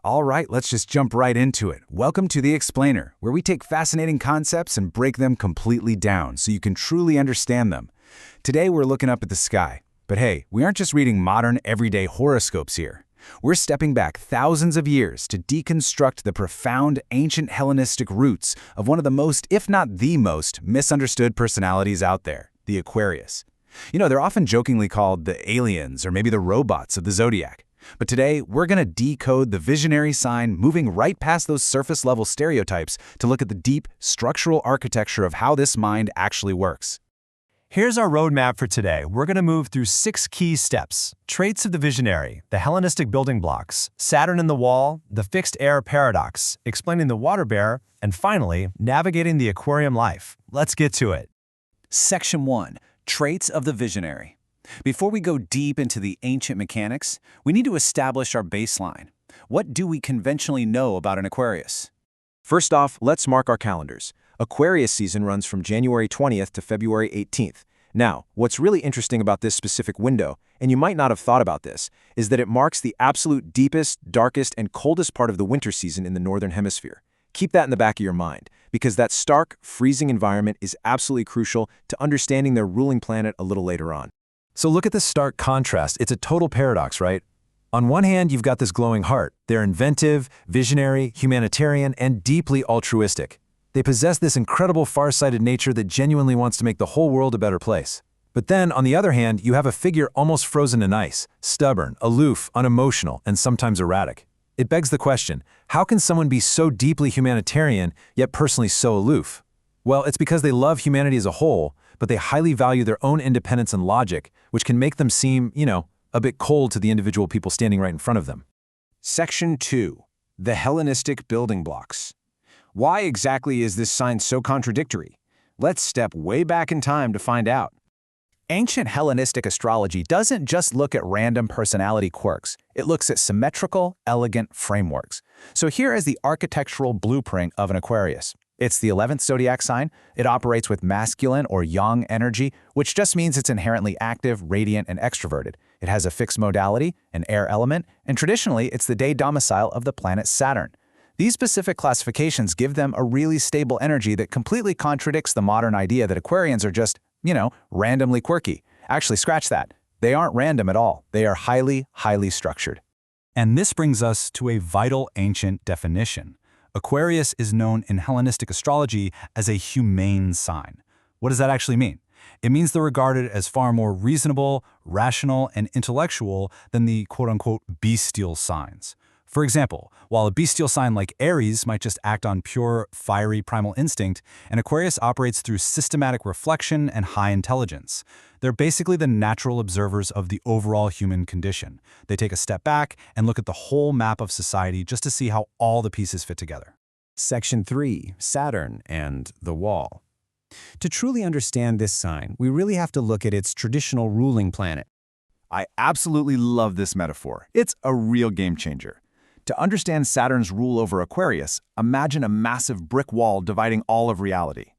All right, let's just jump right into it. Welcome to The Explainer, where we take fascinating concepts and break them completely down so you can truly understand them. Today we're looking up at the sky. But hey, we aren't just reading modern, everyday horoscopes here. We're stepping back thousands of years to deconstruct the profound, ancient Hellenistic roots of one of the most, if not the most, misunderstood personalities out there, the Aquarius. You know, they're often jokingly called the aliens or maybe the robots of the Zodiac. But today, we're going to decode the visionary sign, moving right past those surface-level stereotypes to look at the deep, structural architecture of how this mind actually works. Here's our roadmap for today. We're going to move through 6 key steps: traits of the visionary, the Hellenistic building blocks, Saturn in the wall, the fixed air paradox, explaining the water bear, and finally, navigating the aquarium life. Let's get to it. Section 1. Traits of the visionary. Before we go deep into the ancient mechanics, we need to establish our baseline. What do we conventionally know about an Aquarius? First off, let's mark our calendars. Aquarius season runs from January 20th to February 18th. Now, what's really interesting about this specific window, and you might not have thought about this, is that it marks the absolute deepest, darkest, and coldest part of the winter season in the Northern Hemisphere. Keep that in the back of your mind, because that stark, freezing environment is absolutely crucial to understanding their ruling planet a little later on. So look at this stark contrast. It's a total paradox, right? On one hand, you've got this glowing heart. They're inventive, visionary, humanitarian, and deeply altruistic. They possess this incredible far-sighted nature that genuinely wants to make the whole world a better place. But then, on the other hand, you have a figure almost frozen in ice, stubborn, aloof, unemotional, and sometimes erratic. It begs the question, how can someone be so deeply humanitarian, yet personally so aloof? Well, it's because they love humanity as a whole, but they highly value their own independence and logic, which can make them seem, a bit cold to the individual people standing right in front of them. Section 2. The Hellenistic building blocks. Why exactly is this sign so contradictory? Let's step way back in time to find out. Ancient Hellenistic astrology doesn't just look at random personality quirks. It looks at symmetrical, elegant frameworks. So here is the architectural blueprint of an Aquarius. It's the 11th zodiac sign. It operates with masculine or yang energy, which just means it's inherently active, radiant, and extroverted. It has a fixed modality, an air element, and traditionally it's the day domicile of the planet Saturn. These specific classifications give them a really stable energy that completely contradicts the modern idea that Aquarians are just, randomly quirky. Actually, scratch that. They aren't random at all. They are highly, highly structured. And this brings us to a vital ancient definition. Aquarius is known in Hellenistic astrology as a humane sign. What does that actually mean? It means they're regarded as far more reasonable, rational, and intellectual than the quote-unquote bestial signs. For example, while a bestial sign like Aries might just act on pure, fiery primal instinct, an Aquarius operates through systematic reflection and high intelligence. They're basically the natural observers of the overall human condition. They take a step back and look at the whole map of society just to see how all the pieces fit together. Section 3. Saturn and the wall. To truly understand this sign, we really have to look at its traditional ruling planet. I absolutely love this metaphor. It's a real game changer. To understand Saturn's rule over Aquarius, imagine a massive brick wall dividing all of reality.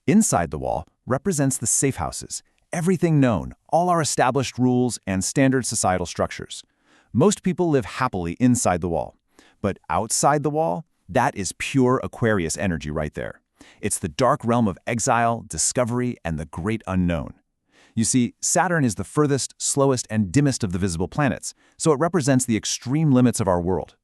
Inside the wall represents the safe houses, everything known, all our established rules and standard societal structures. Most people live happily inside the wall. But outside the wall, that is pure Aquarius energy right there. It's the dark realm of exile, discovery, and the great unknown. You see, Saturn is the furthest, slowest, and dimmest of the visible planets, so it represents the extreme limits of our world.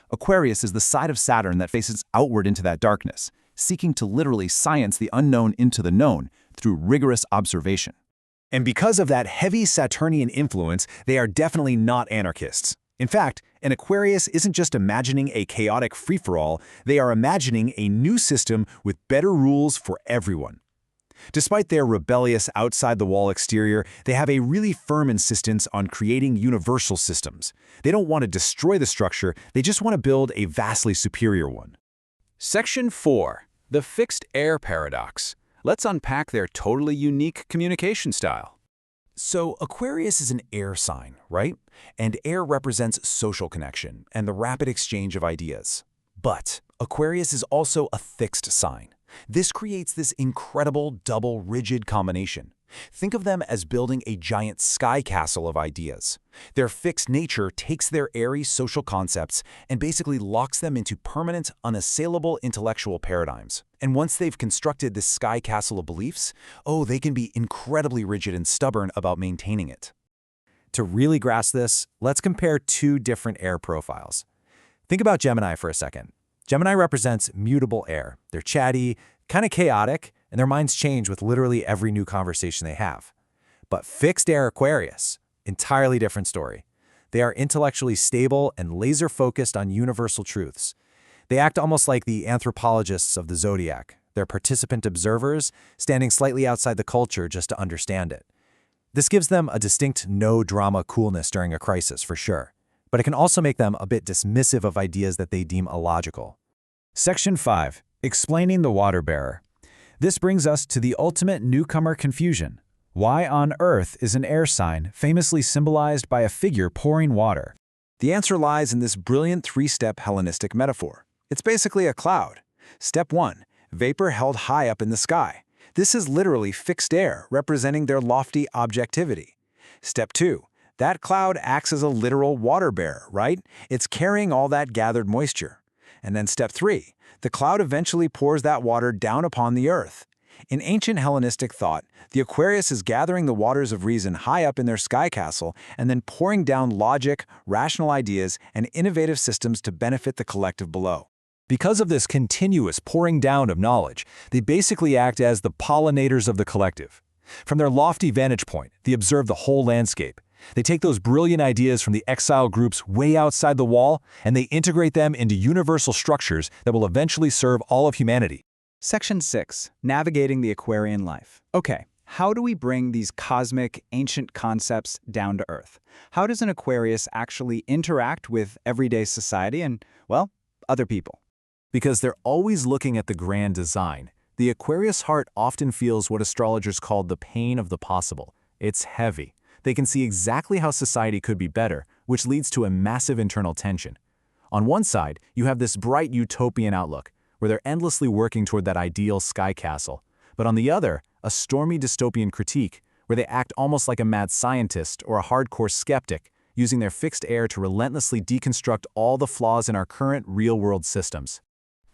Aquarius is the side of Saturn that faces outward into that darkness, seeking to literally science the unknown into the known through rigorous observation. And because of that heavy Saturnian influence, they are definitely not anarchists. In fact, an Aquarius isn't just imagining a chaotic free-for-all, they are imagining a new system with better rules for everyone. Despite their rebellious outside-the-wall exterior, they have a really firm insistence on creating universal systems. They don't want to destroy the structure, they just want to build a vastly superior one. Section 4. The fixed air paradox. Let's unpack their totally unique communication style. So Aquarius is an air sign, right? And air represents social connection and the rapid exchange of ideas. But Aquarius is also a fixed sign. This creates this incredible double rigid combination. Think of them as building a giant sky castle of ideas. Their fixed nature takes their airy social concepts and basically locks them into permanent, unassailable intellectual paradigms. And once they've constructed this sky castle of beliefs, they can be incredibly rigid and stubborn about maintaining it. To really grasp this, let's compare two different air profiles. Think about Gemini for a second. Gemini represents mutable air. They're chatty, kind of chaotic, and their minds change with literally every new conversation they have. But fixed air Aquarius, entirely different story. They are intellectually stable and laser-focused on universal truths. They act almost like the anthropologists of the Zodiac. They're participant observers, standing slightly outside the culture just to understand it. This gives them a distinct no-drama coolness during a crisis, for sure. But it can also make them a bit dismissive of ideas that they deem illogical. Section 5. Explaining the water bearer. This brings us to the ultimate newcomer confusion. Why on earth is an air sign famously symbolized by a figure pouring water? The answer lies in this brilliant three-step Hellenistic metaphor. It's basically a cloud. Step 1. Vapor held high up in the sky. This is literally fixed air, representing their lofty objectivity. Step 2. That cloud acts as a literal water bearer, right? It's carrying all that gathered moisture. And then step 3. The cloud eventually pours that water down upon the earth. In ancient Hellenistic thought, the Aquarius is gathering the waters of reason high up in their sky castle and then pouring down logic, rational ideas, and innovative systems to benefit the collective below. Because of this continuous pouring down of knowledge, they basically act as the pollinators of the collective. From their lofty vantage point, they observe the whole landscape. They take those brilliant ideas from the exile groups way outside the wall, and they integrate them into universal structures that will eventually serve all of humanity. Section 6. Navigating the Aquarian life. Okay, how do we bring these cosmic, ancient concepts down to Earth? How does an Aquarius actually interact with everyday society and, well, other people? Because they're always looking at the grand design, the Aquarius heart often feels what astrologers call the pain of the possible. It's heavy. They can see exactly how society could be better, which leads to a massive internal tension. On one side, you have this bright utopian outlook, where they're endlessly working toward that ideal sky castle. But on the other, a stormy dystopian critique, where they act almost like a mad scientist or a hardcore skeptic, using their fixed air to relentlessly deconstruct all the flaws in our current real-world systems.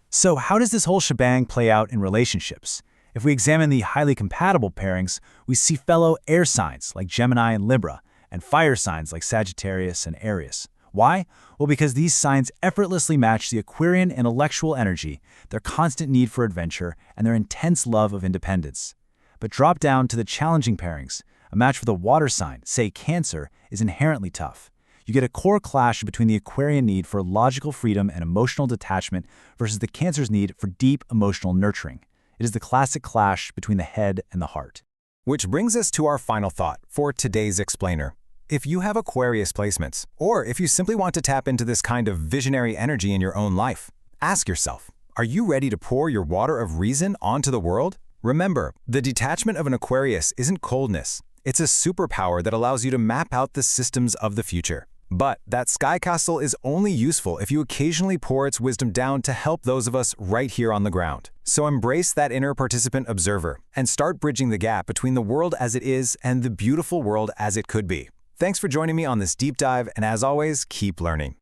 So how does this whole shebang play out in relationships? If we examine the highly compatible pairings, we see fellow air signs like Gemini and Libra, and fire signs like Sagittarius and Aries. Why? Well, because these signs effortlessly match the Aquarian intellectual energy, their constant need for adventure, and their intense love of independence. But drop down to the challenging pairings. A match with a water sign, say Cancer, is inherently tough. You get a core clash between the Aquarian need for logical freedom and emotional detachment versus the Cancer's need for deep emotional nurturing. It is the classic clash between the head and the heart. Which brings us to our final thought for today's explainer. If you have Aquarius placements, or if you simply want to tap into this kind of visionary energy in your own life, ask yourself, are you ready to pour your water of reason onto the world? Remember, the detachment of an Aquarius isn't coldness. It's a superpower that allows you to map out the systems of the future. But that sky castle is only useful if you occasionally pour its wisdom down to help those of us right here on the ground. So embrace that inner participant observer and start bridging the gap between the world as it is and the beautiful world as it could be. Thanks for joining me on this deep dive, and as always, keep learning.